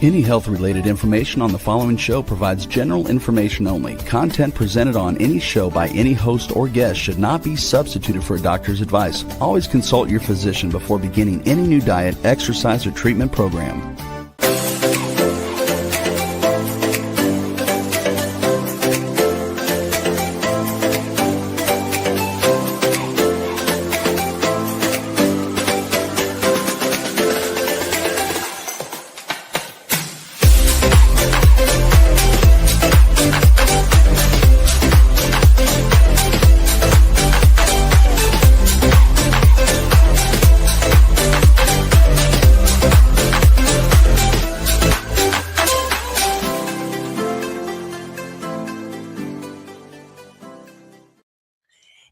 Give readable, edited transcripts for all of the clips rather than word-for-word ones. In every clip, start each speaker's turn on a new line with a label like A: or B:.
A: Any health-related information on the following show provides general information only. Content presented on any show by any host or guest should not be substituted for a doctor's advice. Always consult your physician before beginning any new diet, exercise, or treatment program.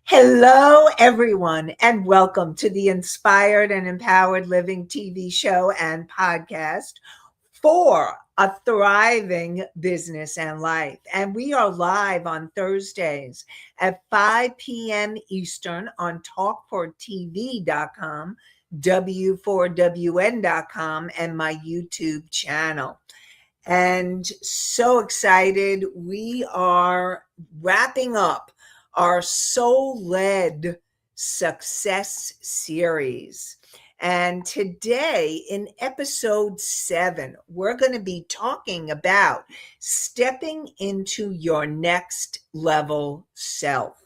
B: Hello, everyone, and welcome to the Inspired and Empowered Living TV show and podcast for a thriving business and life. And we are live on Thursdays at 5 p.m. Eastern on talk4tv.com, w4wn.com, and my YouTube channel. And so excited. We are wrapping up our soul-led success series. And today in episode 7, we're going to be talking about stepping into your next level self.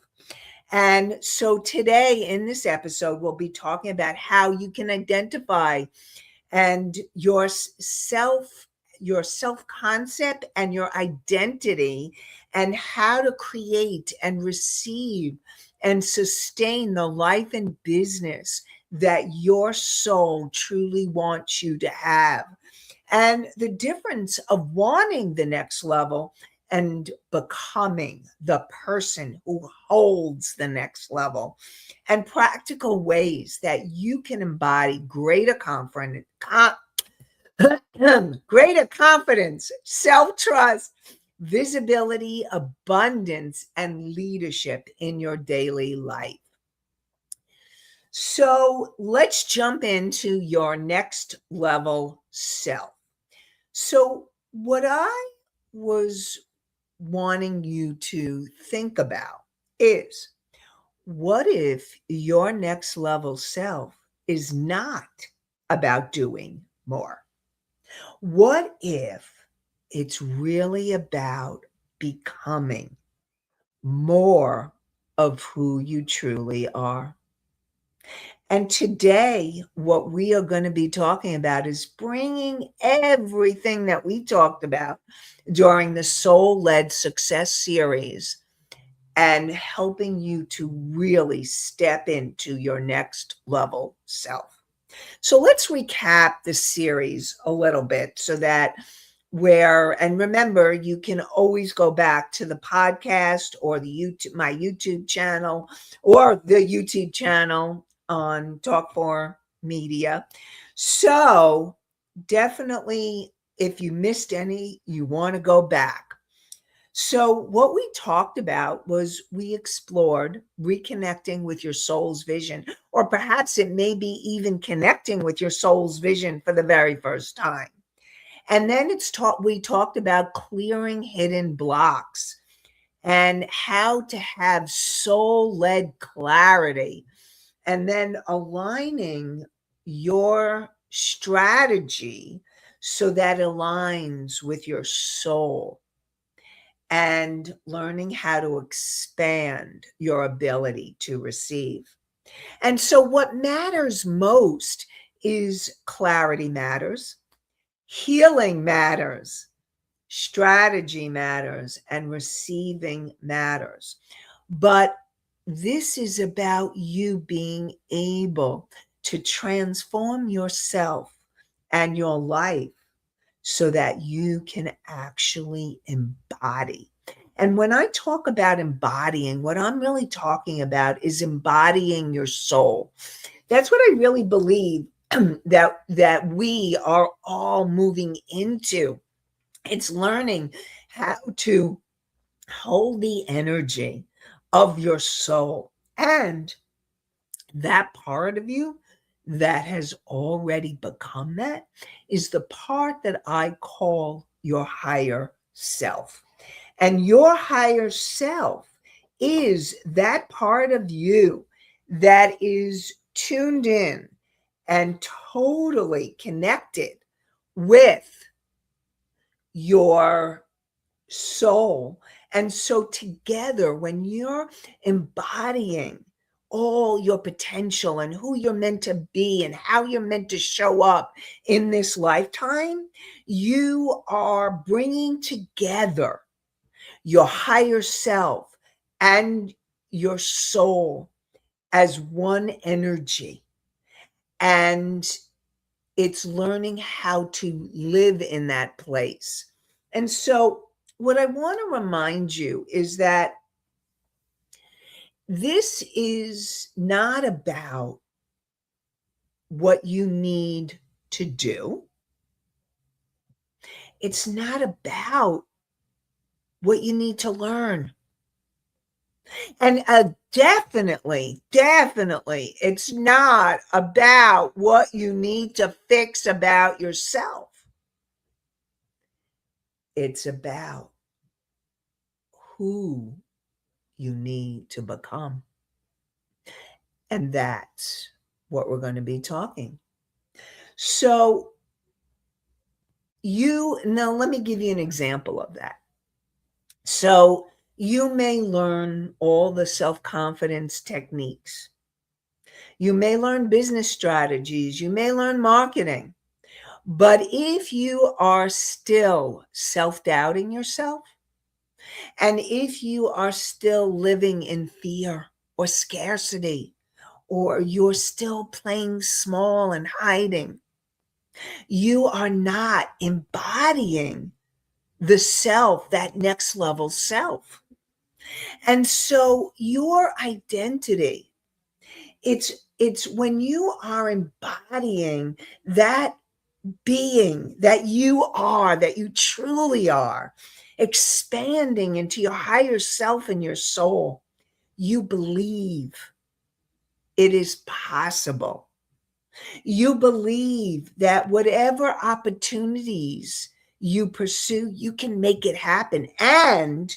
B: And so today in this episode, we'll be talking about how you can identify and your self-concept and your identity, and how to create and receive and sustain the life and business that your soul truly wants you to have. And the difference of wanting the next level and becoming the person who holds the next level, and practical ways that you can embody greater confidence, self-trust, visibility, abundance, and leadership in your daily life. So let's jump into your next level self. So what I was wanting you to think about is, what if your next level self is not about doing more? What if it's really about becoming more of who you truly are? And today, what we are going to be talking about is bringing everything that we talked about during the Soul-Led Success series and helping you to really step into your next level self. So let's recap the series a little bit so that and remember, you can always go back to the podcast or my YouTube channel, or the YouTube channel on Talk4 Media. So definitely, if you missed any, you want to go back. So what we talked about was, we explored reconnecting with your soul's vision, or perhaps it may be even connecting with your soul's vision for the very first time. And then we talked about clearing hidden blocks and how to have soul-led clarity, and then aligning your strategy so that aligns with your soul, and learning how to expand your ability to receive. And so what matters most is clarity matters, healing matters, strategy matters, and receiving matters. But this is about you being able to transform yourself and your life so that you can actually embody. And when I talk about embodying, what I'm really talking about is embodying your soul. That's what I really believe that we are all moving into. It's learning how to hold the energy of your soul, and that part of you that has already become that is the part that I call your higher self. And your higher self is that part of you that is tuned in and totally connected with your soul. And so, together, when you're embodying all your potential and who you're meant to be and how you're meant to show up in this lifetime, you are bringing together your higher self and your soul as one energy. And it's learning how to live in that place. And so, what I want to remind you is that this is not about what you need to do. It's not about what you need to learn. And definitely, it's not about what you need to fix about yourself. It's about who you need to become. And that's what we're going to be talking. So, now let me give you an example of that. So, you may learn all the self-confidence techniques. You may learn business strategies. You may learn marketing. But if you are still self-doubting yourself, and if you are still living in fear or scarcity, or you're still playing small and hiding, you are not embodying the self, that next level self. And so your identity, it's when you are embodying that being that you are, that you truly are, expanding into your higher self and your soul, you believe it is possible. You believe that whatever opportunities you pursue, you can make it happen. And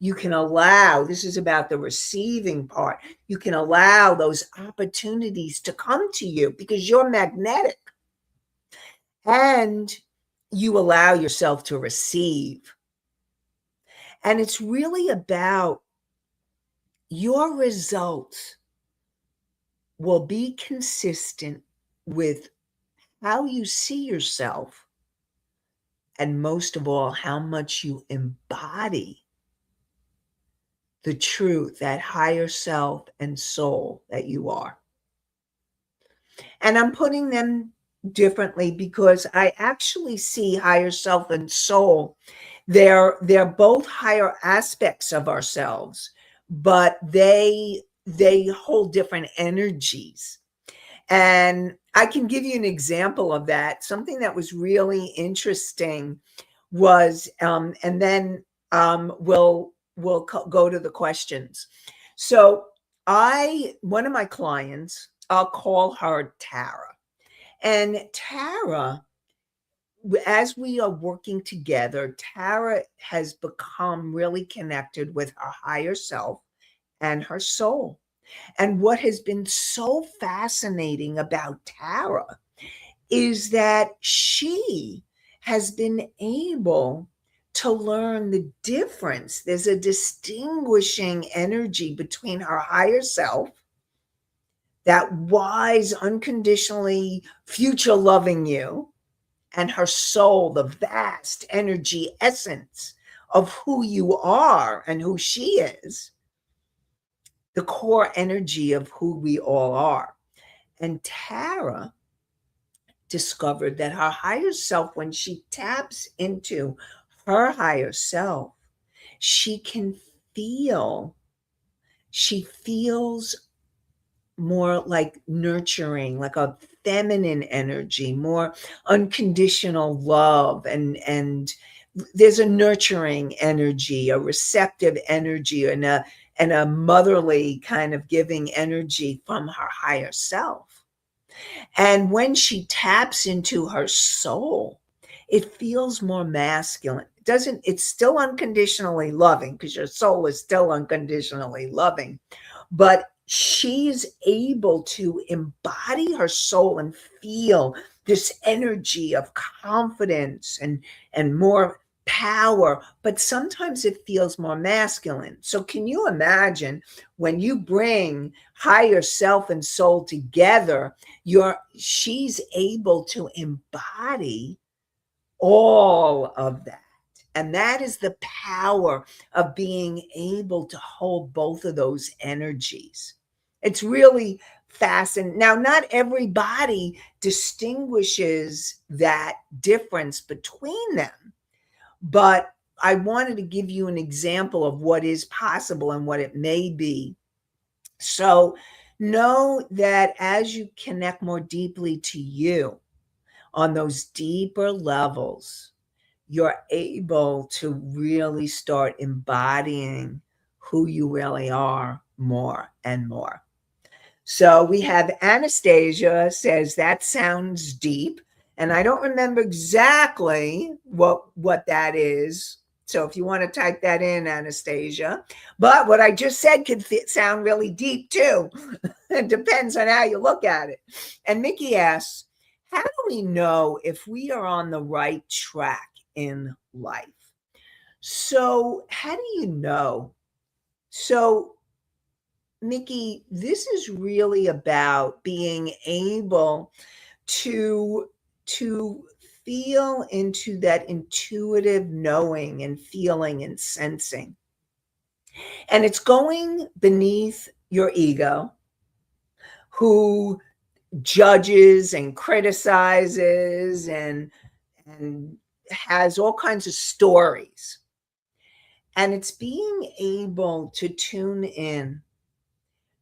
B: you can allow, this is about the receiving part, you can allow those opportunities to come to you because you're magnetic. And you allow yourself to receive. And it's really about your results will be consistent with how you see yourself, and most of all, how much you embody the truth, that higher self and soul that you are. And I'm putting them differently because I actually see higher self and soul. They're both higher aspects of ourselves, but they hold different energies. And I can give you an example of that. Something that was really interesting was, and then we'll go to the questions. So one of my clients, I'll call her Tara. And Tara, as we are working together, Tara has become really connected with her higher self and her soul. And what has been so fascinating about Tara is that she has been able to learn the difference. There's a distinguishing energy between her higher self, that wise, unconditionally future loving you, and her soul, the vast energy essence of who you are and who she is, the core energy of who we all are. And Tara discovered that her higher self, when she taps into her higher self, she feels more like nurturing, like a feminine energy, more unconditional love, and there's a nurturing energy, a receptive energy, and a motherly kind of giving energy from her higher self. And when she taps into her soul, it feels more masculine. It doesn't, it's still unconditionally loving because your soul is still unconditionally loving, but she's able to embody her soul and feel this energy of confidence and more power, but sometimes it feels more masculine. So can you imagine when you bring higher self and soul together, she's able to embody all of that. And that is the power of being able to hold both of those energies. It's really fascinating. Now, not everybody distinguishes that difference between them, but I wanted to give you an example of what is possible and what it may be. So, know that as you connect more deeply to you on those deeper levels, you're able to really start embodying who you really are more and more. So we have Anastasia says that sounds deep, and I don't remember exactly what that is. So if you want to type that in, Anastasia, but what I just said could sound really deep too. It depends on how you look at it. And Mickey asks, how do we know if we are on the right track in life? So how do you know? So Mickey, this is really about being able to to feel into that intuitive knowing and feeling and sensing. And it's going beneath your ego, who judges and criticizes and has all kinds of stories. And it's being able to tune in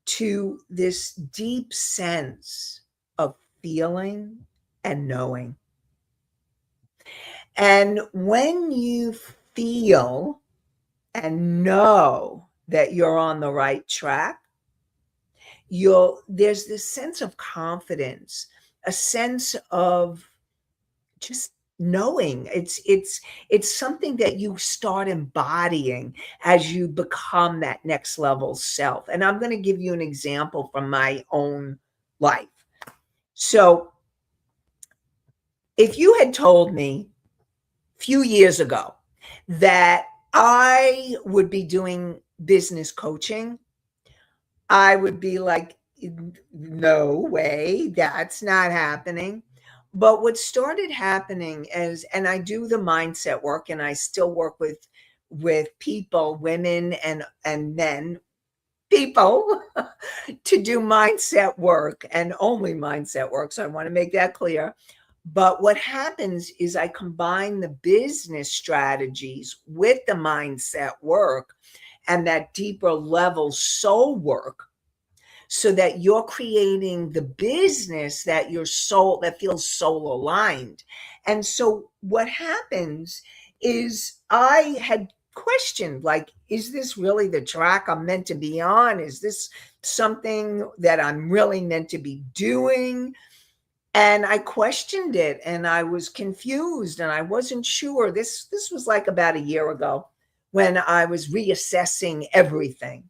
B: to this deep sense of feeling and knowing. And when you feel and know that you're on the right track, there's this sense of confidence, a sense of just knowing. It's something that you start embodying as you become that next level self. And I'm going to give you an example from my own life. So if you had told me a few years ago that I would be doing business coaching, I would be like, no way, that's not happening. But what started happening is, and I do the mindset work, and I still work with people, women and men, people, to do mindset work and only mindset work. So I want to make that clear. But what happens is I combine the business strategies with the mindset work and that deeper level soul work, so that you're creating the business that your soul, that feels soul aligned. And so what happens is I had questioned, like, is this really the track I'm meant to be on? Is this something that I'm really meant to be doing? And I questioned it, and I was confused, and I wasn't sure. This was like about a year ago when I was reassessing everything.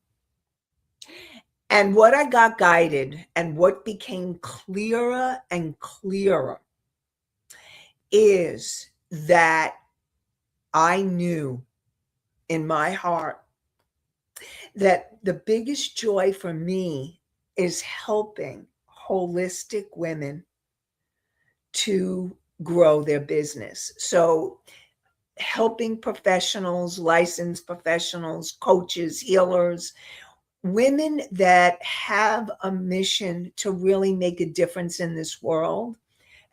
B: And what I got guided and what became clearer and clearer is that I knew in my heart that the biggest joy for me is helping holistic women to grow their business. So helping professionals, licensed professionals, coaches, healers, women that have a mission to really make a difference in this world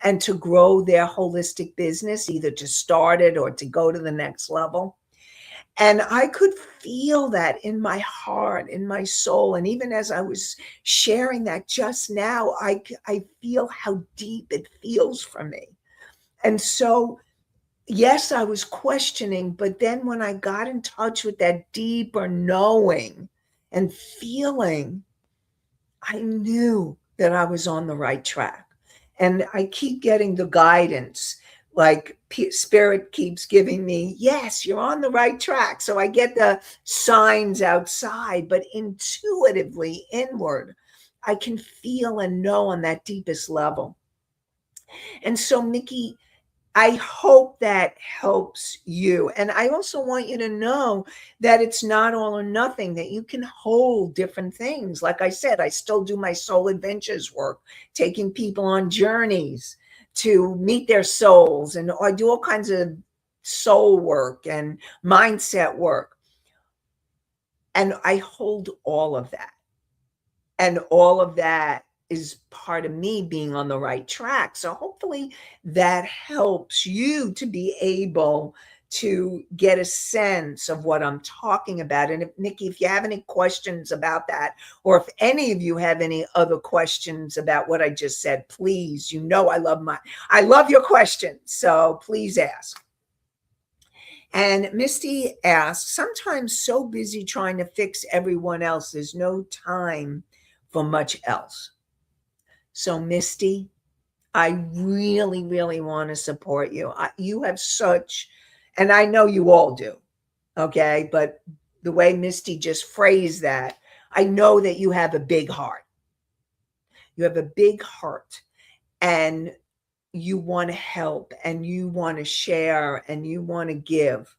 B: and to grow their holistic business, either to start it or to go to the next level. And I could feel that in my heart, in my soul. And even as I was sharing that just now, I feel how deep it feels for me. And so, yes, I was questioning, but then when I got in touch with that deeper knowing and feeling, I knew that I was on the right track. And I keep getting the guidance, like Spirit keeps giving me, yes, you're on the right track. So I get the signs outside, but intuitively inward, I can feel and know on that deepest level. And so, Mickey, I hope that helps you. And I also want you to know that it's not all or nothing, that you can hold different things. Like I said, I still do my soul adventures work, taking people on journeys to meet their souls. And I do all kinds of soul work and mindset work. And I hold all of that. And all of that is part of me being on the right track. So hopefully that helps you to be able to get a sense of what I'm talking about. And if Nikki, if you have any questions about that, or if any of you have any other questions about what I just said, please, I love your questions. So please ask. And Misty asks, sometimes so busy trying to fix everyone else, there's no time for much else. So, Misty, I really, really want to support you. You have such, and I know you all do, okay? But the way Misty just phrased that, I know that you have a big heart. You have a big heart, and you want to help, and you want to share, and you want to give.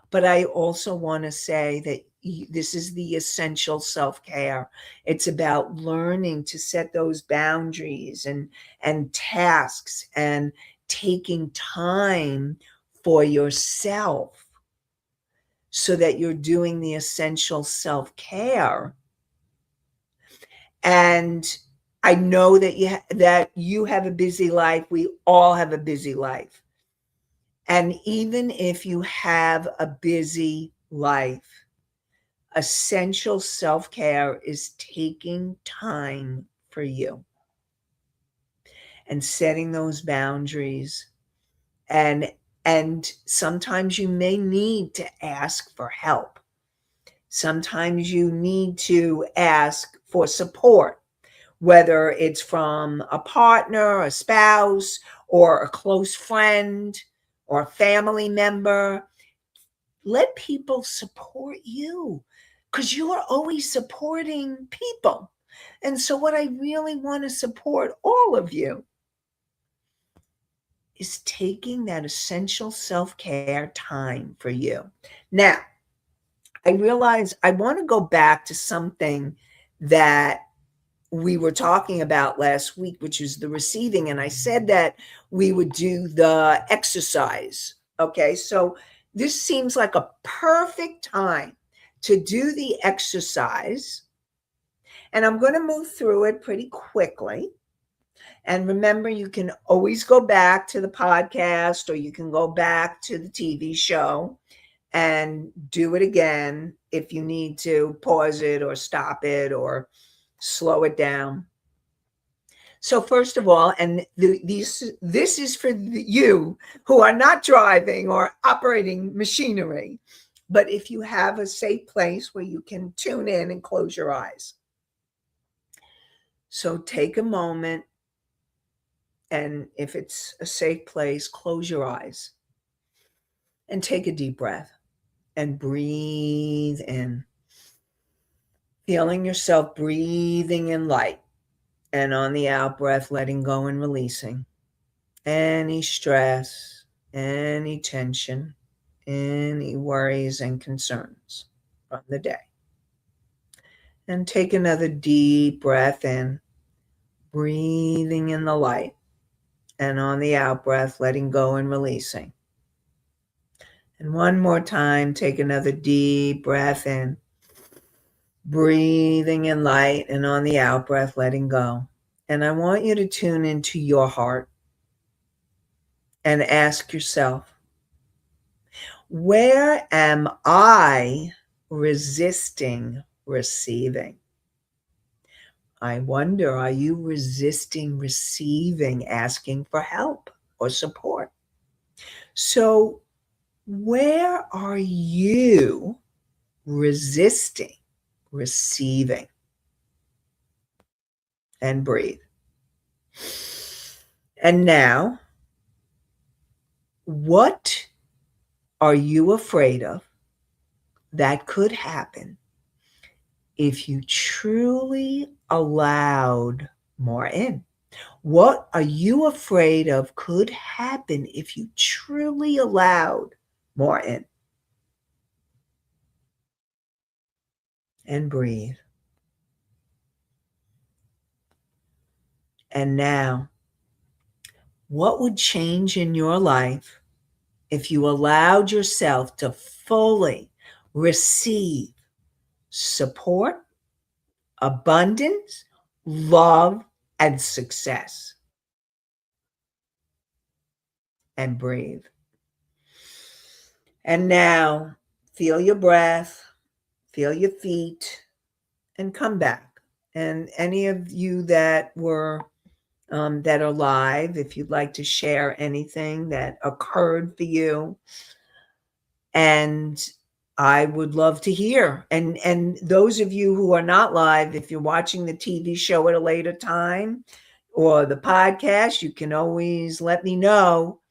B: But I also want to say that this is the essential self-care. It's about learning to set those boundaries and tasks and taking time for yourself so that you're doing the essential self-care. And I know that you have a busy life. We all have a busy life. And even if you have a busy life, essential self-care is taking time for you and setting those boundaries. And sometimes you may need to ask for help. Sometimes you need to ask for support, whether it's from a partner, a spouse, or a close friend, or a family member. Let people support you, because you are always supporting people. And so, what I really want to support all of you is taking that essential self-care time for you. Now, I realize I want to go back to something that we were talking about last week, which is the receiving. And I said that we would do the exercise. Okay, so this seems like a perfect time to do the exercise. And I'm going to move through it pretty quickly. And remember, you can always go back to the podcast, or you can go back to the TV show and do it again if you need to pause it or stop it or slow it down. So first of all, and this is for you who are not driving or operating machinery, but if you have a safe place where you can tune in and close your eyes. So take a moment, and if it's a safe place, close your eyes and take a deep breath and breathe in, feeling yourself breathing in light. And on the out breath, letting go and releasing any stress, any tension, any worries and concerns from the day. And take another deep breath in, breathing in the light. And on the out breath, letting go and releasing. And one more time, take another deep breath in, breathing in light, and on the out breath, letting go. And I want you to tune into your heart and ask yourself, where am I resisting receiving? I wonder, are you resisting receiving, asking for help or support? So, where are you resisting receiving? and breathe. And now, what are you afraid of that could happen if you truly allowed more in? What are you afraid of could happen if you truly allowed more in? And breathe. And now, what would change in your life if you allowed yourself to fully receive support, abundance, love, and success? And breathe. And now, feel your breath, feel your feet, and come back. And any of you that are live, if you'd like to share anything that occurred for you, and I would love to hear. And those of you who are not live, if you're watching the TV show at a later time or the podcast, you can always let me know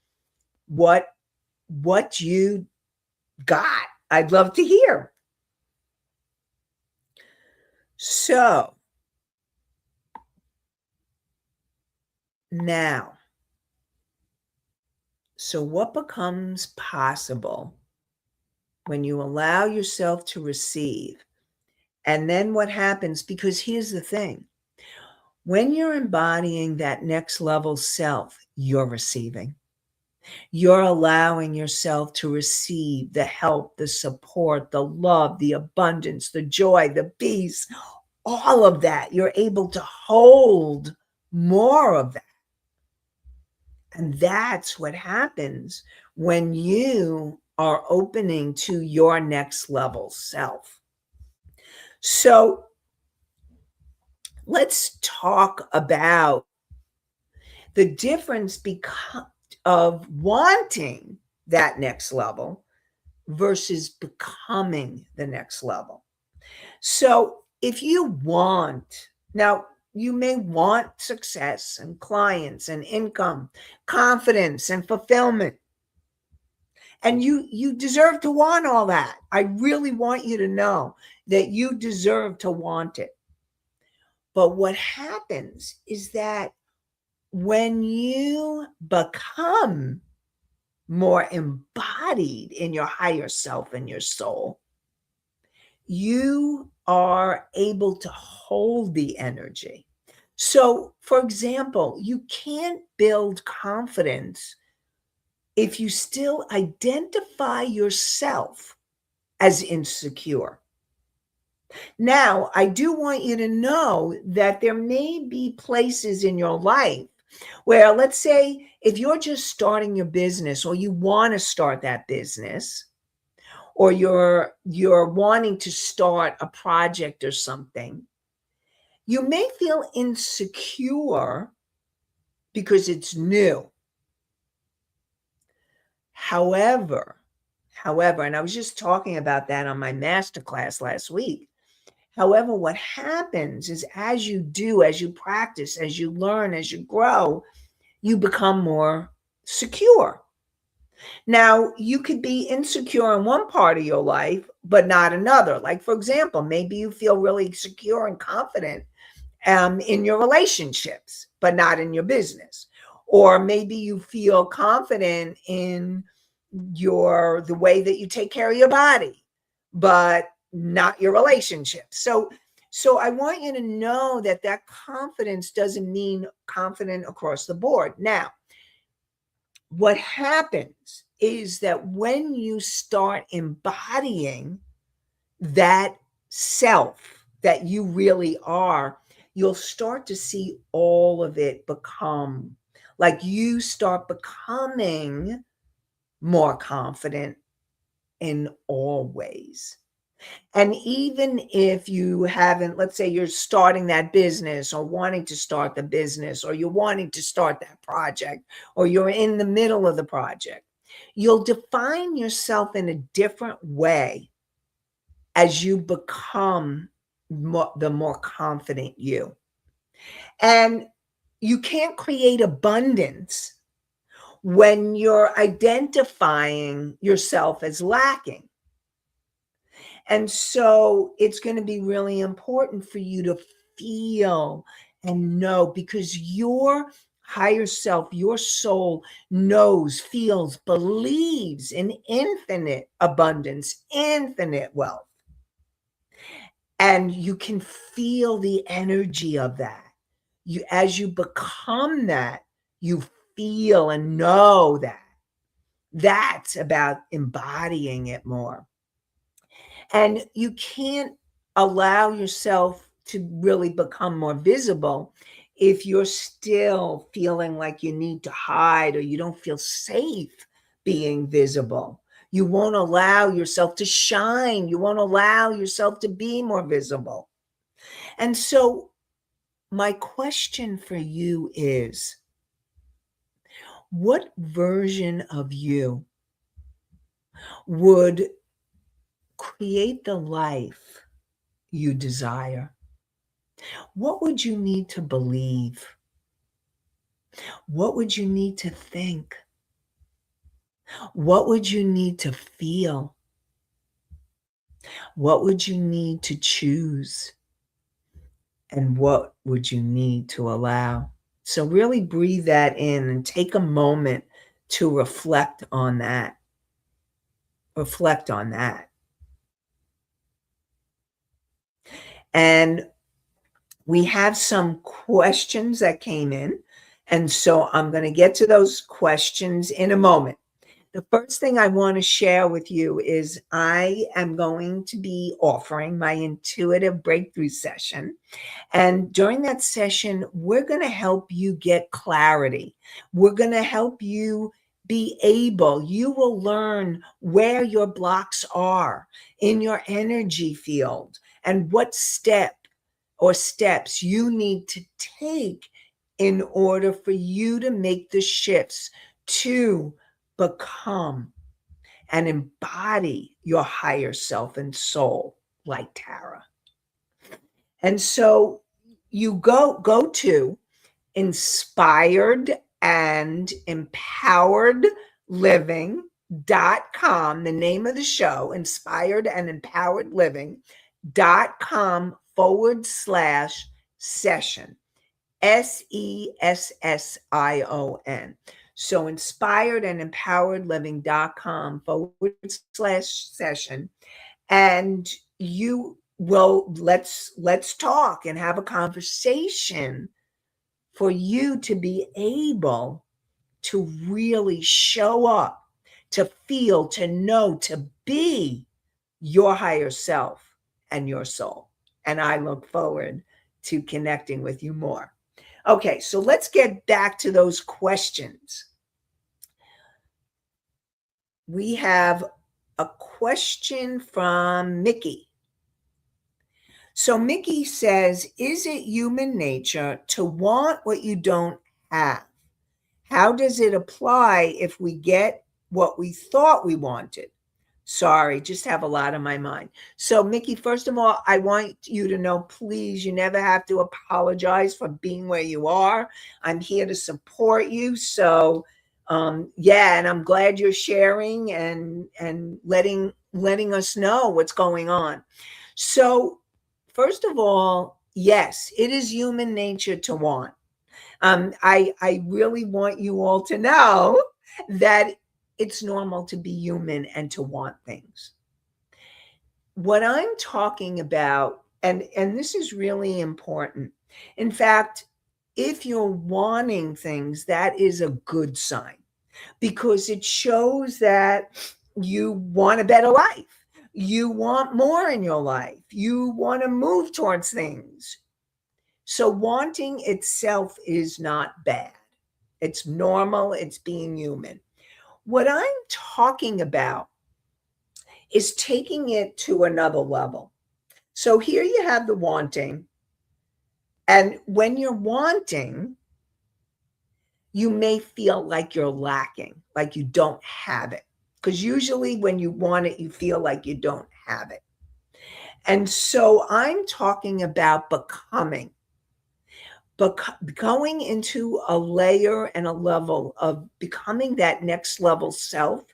B: what you got. I'd love to hear. So now, what becomes possible when you allow yourself to receive? And then what happens? Because here's the thing. When you're embodying that next level self, you're receiving. You're allowing yourself to receive the help, the support, the love, the abundance, the joy, the peace, all of that. You're able to hold more of that. And that's what happens when you are opening to your next level self. So let's talk about the difference of wanting that next level versus becoming the next level. So if you want, now you may want success and clients and income, confidence and fulfillment. And you deserve to want all that. I really want you to know that you deserve to want it. But what happens is that when you become more embodied in your higher self and your soul, you are able to hold the energy. So, for example, you can't build confidence if you still identify yourself as insecure. Now, I do want you to know that there may be places in your life where, let's say, if you're just starting your business or you want to start that business, or you're wanting to start a project or something, you may feel insecure because it's new. However, and I was just talking about that on my masterclass last week. However, what happens is as you practice, as you learn, as you grow, you become more secure. Now, you could be insecure in one part of your life, but not another. Like, for example, maybe you feel really secure and confident in your relationships, but not in your business. Or maybe you feel confident in the way that you take care of your body, but not your relationship. So I want you to know that confidence doesn't mean confident across the board. Now, what happens is that when you start embodying that self that you really are, you'll start to see all of it become like you start becoming more confident in all ways. And even if you haven't, let's say you're starting that business or wanting to start the business, or you're wanting to start that project, or you're in the middle of the project, you'll define yourself in a different way as you become the more confident you. And you can't create abundance when you're identifying yourself as lacking. And so it's going to be really important for you to feel and know, because your higher self, your soul knows, feels, believes in infinite abundance, infinite wealth. And you can feel the energy of that. As you become that, you feel and know that. That's about embodying it more. And you can't allow yourself to really become more visible if you're still feeling like you need to hide, or you don't feel safe being visible. You won't allow yourself to shine. You won't allow yourself to be more visible. And so, my question for you is, what version of you would create the life you desire? What would you need to believe? What would you need to think? What would you need to feel? What would you need to choose? And what would you need to allow? So, really breathe that in and take a moment to reflect on that. Reflect on that. And we have some questions that came in. And so I'm going to get to those questions in a moment. The first thing I want to share with you is I am going to be offering my intuitive breakthrough session. And during that session, we're going to help you get clarity. We're going to help you be able, you will learn where your blocks are in your energy field and what steps you need to take in order for you to make the shifts to become and embody your higher self and soul like Tara. And so you go to inspired and empowered living.com, the name of the show, inspired and empowered living.com /session, SESSION. So inspired and empowered living.com /session. And you will, let's talk and have a conversation for you to be able to really show up, to feel, to know, to be your higher self and your soul. And I look forward to connecting with you more. Okay, so let's get back to those questions. We have a question from Mickey. So Mickey says, is it human nature to want what you don't have? How does it apply if we get what we thought we wanted? Sorry, just have a lot on my mind. So Mickey, first of all, I want you to know, please, you never have to apologize for being where you are. I'm here to support you. So yeah, and I'm glad you're sharing and letting us know what's going on. So first of all, yes, it is human nature to want. I really want you all to know that it's normal to be human and to want things. What I'm talking about, and this is really important. In fact, if you're wanting things, that is a good sign, because it shows that you want a better life. You want more in your life. You want to move towards things. So wanting itself is not bad. It's normal. It's being human. What I'm talking about is taking it to another level. So here you have the wanting. And when you're wanting, you may feel like you're lacking, like you don't have it. Because usually when you want it, you feel like you don't have it. And so I'm talking about becoming. but going into a layer and a level of becoming that next level self.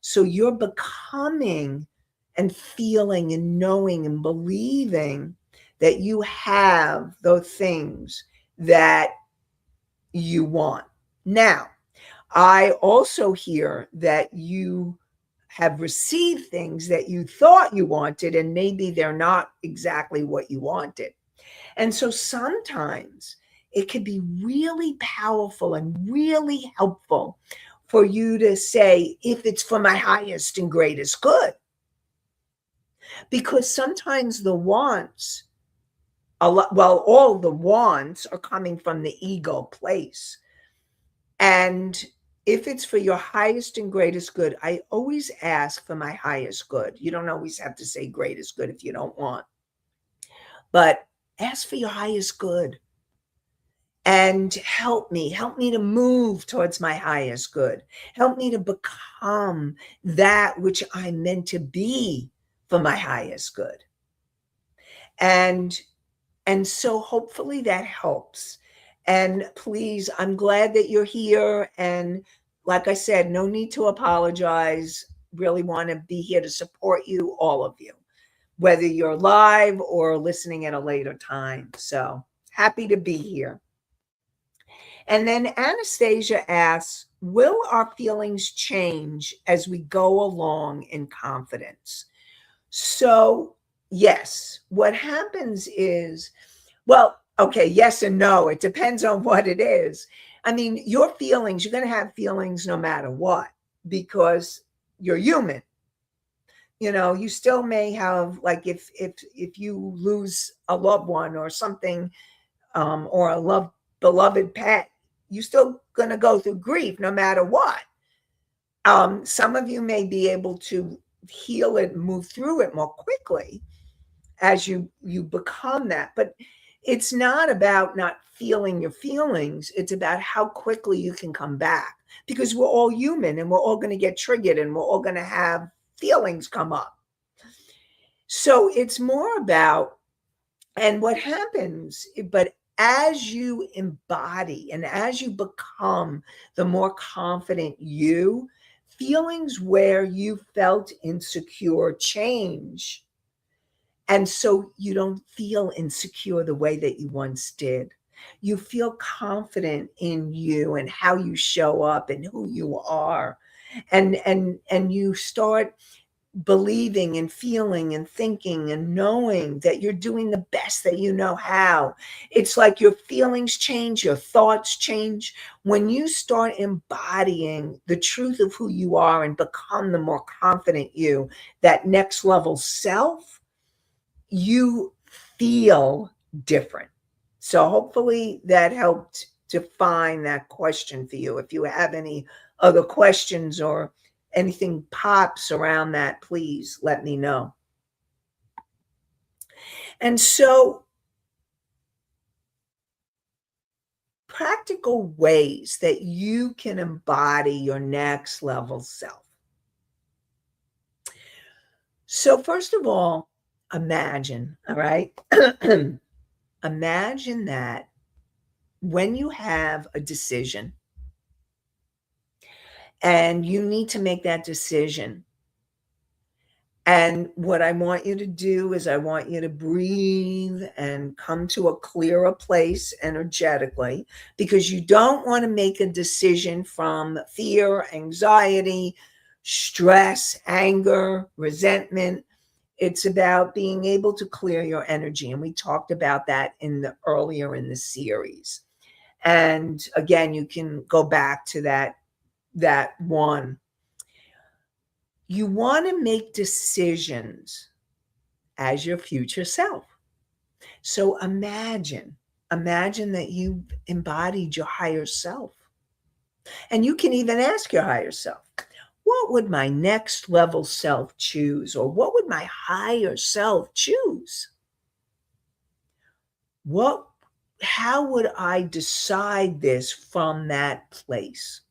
B: So you're becoming and feeling and knowing and believing that you have those things that you want. Now, I also hear that you have received things that you thought you wanted, and maybe they're not exactly what you wanted. And so sometimes it can be really powerful and really helpful for you to say, if it's for my highest and greatest good, because sometimes the wants, well, all the wants are coming from the ego place. And if it's for your highest and greatest good, I always ask for my highest good. You don't always have to say greatest good if you don't want, but ask for your highest good and help me to move towards my highest good. Help me to become that which I'm meant to be for my highest good. And so hopefully that helps. And please, I'm glad that you're here. And like I said, no need to apologize. Really want to be here to support you, all of you, whether you're live or listening at a later time. So happy to be here. And then Anastasia asks, will our feelings change as we go along in confidence? So, yes, what happens is, well, okay, yes and no. It depends on what it is. I mean, your feelings, you're going to have feelings no matter what, because you're human. You know, you still may have, like, if you lose a loved one or something, or a beloved pet, you're still going to go through grief no matter what. Some of you may be able to heal it and move through it more quickly as you become that. But it's not about not feeling your feelings. It's about how quickly you can come back, because we're all human and we're all going to get triggered and we're all going to have feelings come up. So it's more about, and what happens, but as you embody and as you become the more confident you, feelings where you felt insecure change. And so you don't feel insecure the way that you once did. You feel confident in you and how you show up and who you are. And you start believing and feeling and thinking and knowing that you're doing the best that you know how. It's like your feelings change, your thoughts change. When you start embodying the truth of who you are and become the more confident you, that next level self, you feel different. So hopefully that helped define that question for you. If you have any other questions or anything pops around that, please let me know. And so, practical ways that you can embody your next level self. So, first of all, imagine, all right? Imagine that when you have a decision and you need to make that decision. And what I want you to do is I want you to breathe and come to a clearer place energetically, because you don't want to make a decision from fear, anxiety, stress, anger, resentment. It's about being able to clear your energy. And we talked about that earlier in the series. And again, you can go back to that one. You want to make decisions as your future self. So imagine that you've embodied your higher self. And you can even ask your higher self, what would my next level self choose? Or what would my higher self choose? How would I decide this from that place?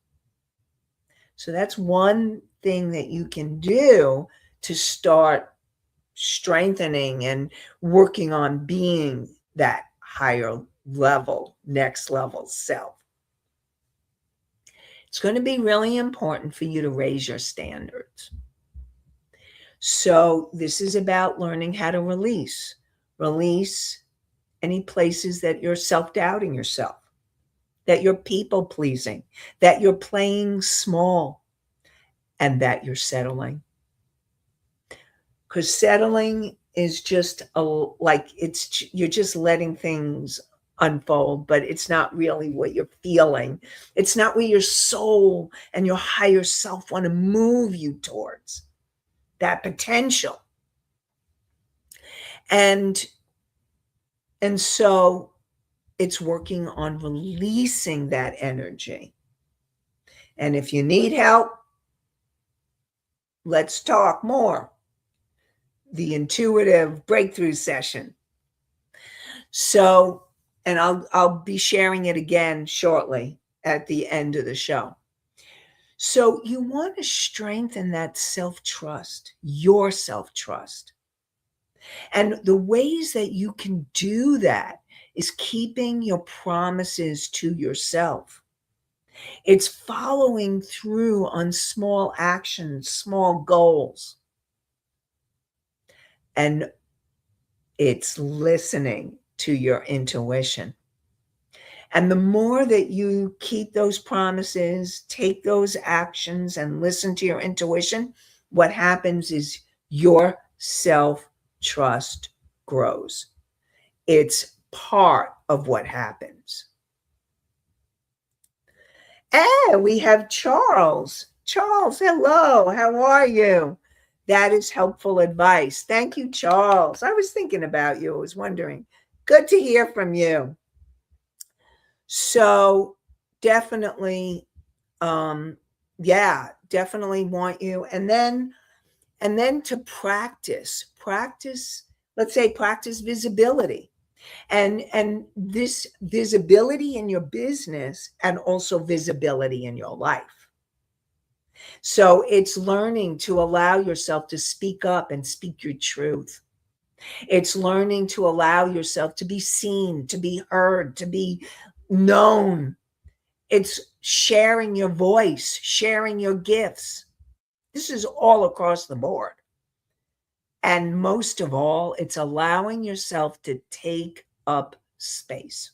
B: So that's one thing that you can do to start strengthening and working on being that higher next level self. It's going to be really important for you to raise your standards. So this is about learning how to release any places that you're self-doubting yourself, that you're people pleasing, that you're playing small, and that you're settling. Because settling is just you're just letting things unfold, but it's not really what you're feeling. It's not where your soul and your higher self want to move you towards, that potential. And so it's working on releasing that energy. And if you need help, let's talk more. The intuitive breakthrough session. So, and I'll be sharing it again shortly at the end of the show. So you want to strengthen that self-trust, your self-trust. And the ways that you can do that is keeping your promises to yourself. It's following through on small actions, small goals. And it's listening to your intuition. And the more that you keep those promises, take those actions, and listen to your intuition, what happens is your self-trust grows. It's part of what happens. And we have Charles. Charles, hello. How are you? That is helpful advice. Thank you, Charles. I was thinking about you. I was wondering. Good to hear from you. So definitely, definitely want you. And then to practice, let's say practice visibility. And this visibility in your business and also visibility in your life. So it's learning to allow yourself to speak up and speak your truth. It's learning to allow yourself to be seen, to be heard, to be known. It's sharing your voice, sharing your gifts. This is all across the board. And most of all, it's allowing yourself to take up space.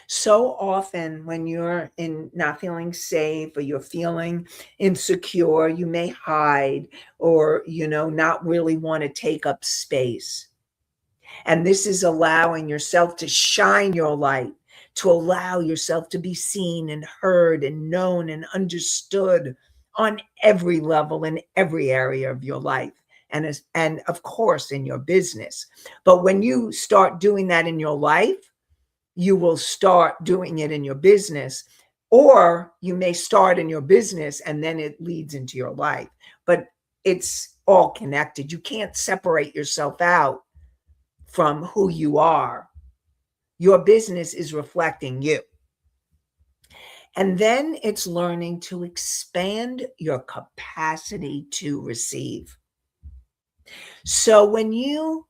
B: So often when you're not feeling safe or you're feeling insecure, you may hide or, not really want to take up space. And this is allowing yourself to shine your light, to allow yourself to be seen and heard and known and understood on every level in every area of your life. And of course, in your business. But when you start doing that in your life, you will start doing it in your business, or you may start in your business and then it leads into your life. But it's all connected. You can't separate yourself out from who you are. Your business is reflecting you. And then it's learning to expand your capacity to receive. So when you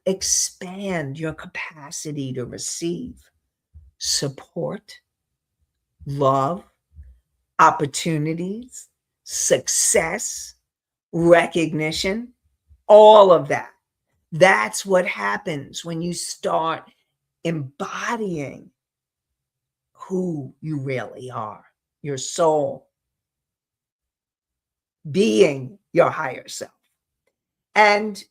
B: expand your capacity to receive support, love, opportunities, success, recognition, all of that. That's what happens when you start embodying who you really are, your soul, being your higher self. And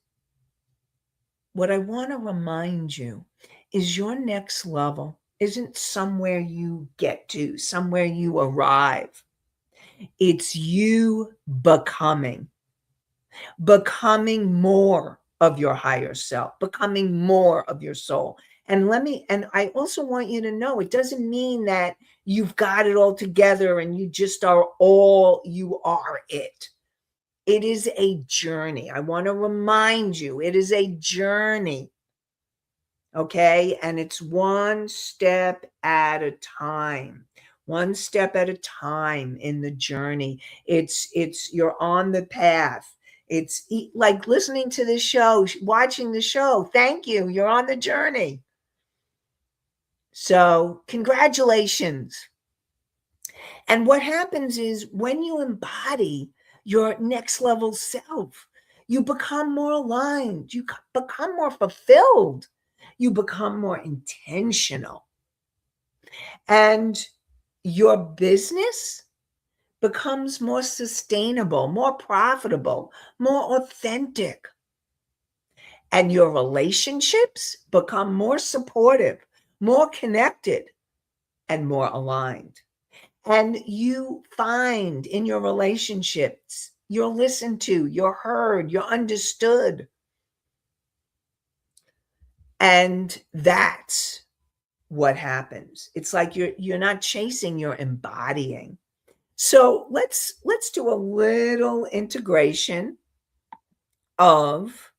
B: what I want to remind you is your next level isn't somewhere you get to, somewhere you arrive. It's you becoming more of your higher self, becoming more of your soul. And I also want you to know, it doesn't mean that you've got it all together and you just are all, you are it. It is a journey. I want to remind you, it is a journey. Okay. And it's one step at a time. One step at a time in the journey. You're on the path. It's like listening to this show, watching the show. Thank you. You're on the journey. So, congratulations. And what happens is when you embody your next level self, you become more aligned, you become more fulfilled, you become more intentional. And your business becomes more sustainable, more profitable, more authentic. And your relationships become more supportive, more connected, and more aligned. And you find in your relationships, you're listened to, you're heard, you're understood. And that's what happens. It's like you're not chasing, you're embodying. So let's do a little integration of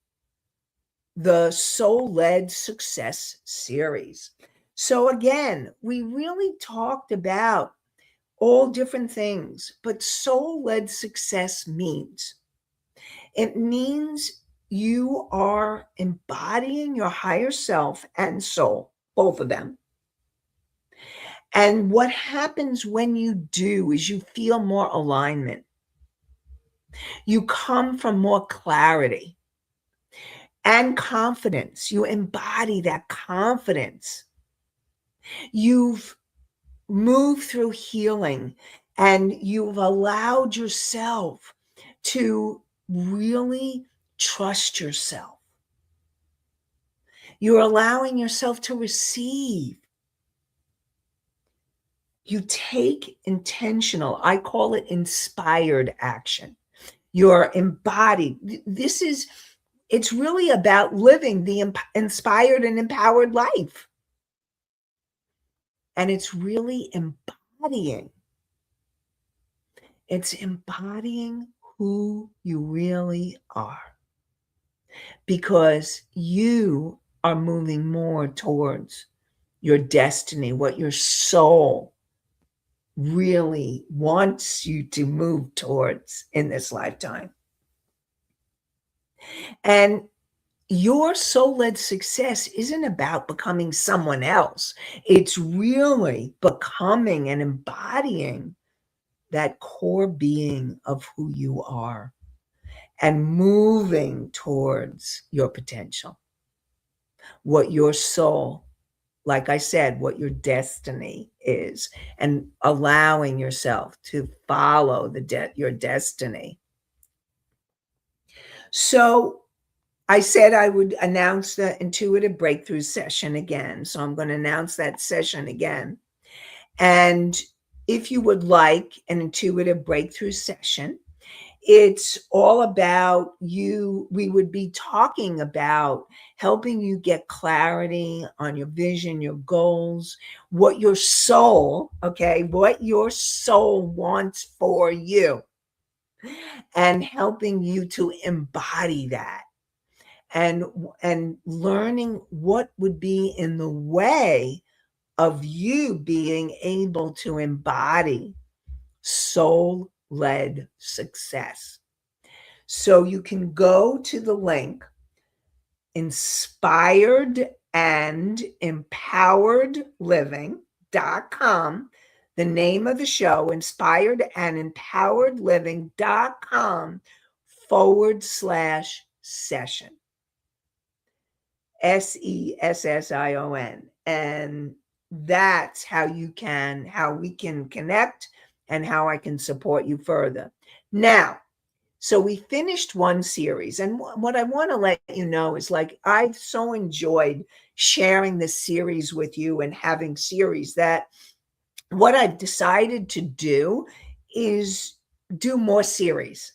B: the Soul-Led Success series. So again, we really talked about all different things, but soul-led success means it means you are embodying your higher self and soul, both of them. And what happens when you do is you feel more alignment. You come from more clarity and confidence. You embody that confidence. You've moved through healing and you've allowed yourself to really trust yourself. You're allowing yourself to receive. You take intentional, I call it inspired action. You're embodied. It's really about living the inspired and empowered life. And it's really embodying. It's embodying who you really are. Because you are moving more towards your destiny, what your soul really wants you to move towards in this lifetime. And your soul-led success isn't about becoming someone else. It's really becoming and embodying that core being of who you are and moving towards your potential, what your soul, like I said, what your destiny is, and allowing yourself to follow your destiny. So I said I would announce the intuitive breakthrough session again. So I'm going to announce that session again. And if you would like an intuitive breakthrough session, it's all about you. We would be talking about helping you get clarity on your vision, your goals, what your soul, what your soul wants for you, and helping you to embody that. And learning what would be in the way of you being able to embody soul-led success. So you can go to the link inspiredandempoweredliving.com, the name of the show, inspiredandempoweredliving.com/session. SESSION. And that's how we can connect and how I can support you further. Now, so we finished one series, and what I want to let you know is, like, I've so enjoyed sharing this series with you and having series that what I've decided to do is do more series.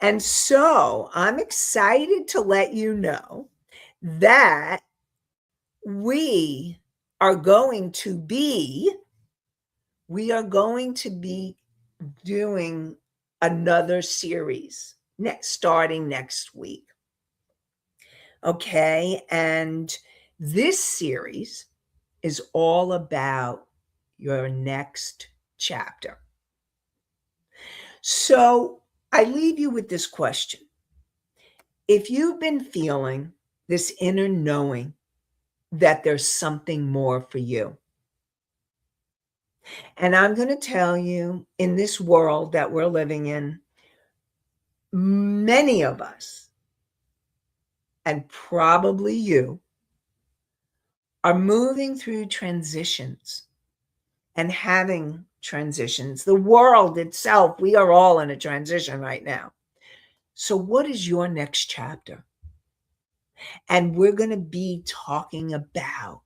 B: And so I'm excited to let you know that we are going to be doing another series starting next week. Okay. And this series is all about your next chapter. So I leave you with this question. If you've been feeling this inner knowing that there's something more for you. And I'm going to tell you, in this world that we're living in, many of us, and probably you, are moving through transitions and having transitions. The world itself, we are all in a transition right now. So, what is your next chapter? And we're going to be talking about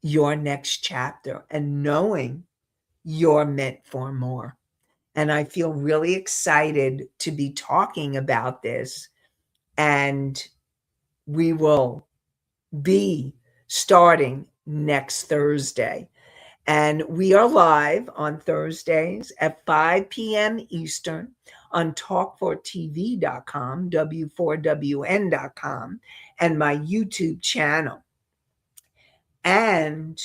B: your next chapter and knowing you're meant for more. And I feel really excited to be talking about this. And we will be starting next Thursday. And we are live on Thursdays at 5 p.m. Eastern on talk4tv.com, w4wn.com, and my YouTube channel. And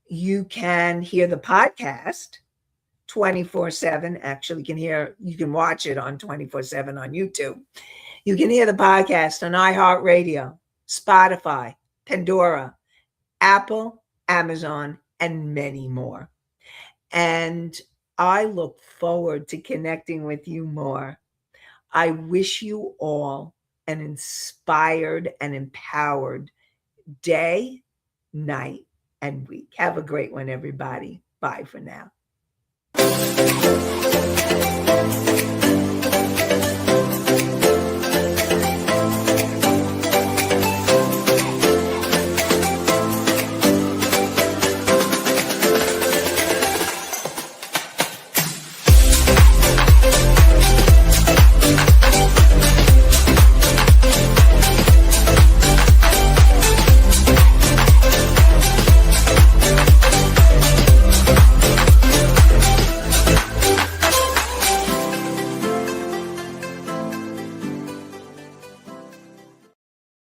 B: you can hear the podcast 24/7. Actually, you can watch it on 24/7 on YouTube. You can hear the podcast on iHeartRadio, Spotify, Pandora, Apple, Amazon, and many more. And I look forward to connecting with you more. I wish you all an inspired and empowered day, night, and week. Have a great one, everybody. Bye for now.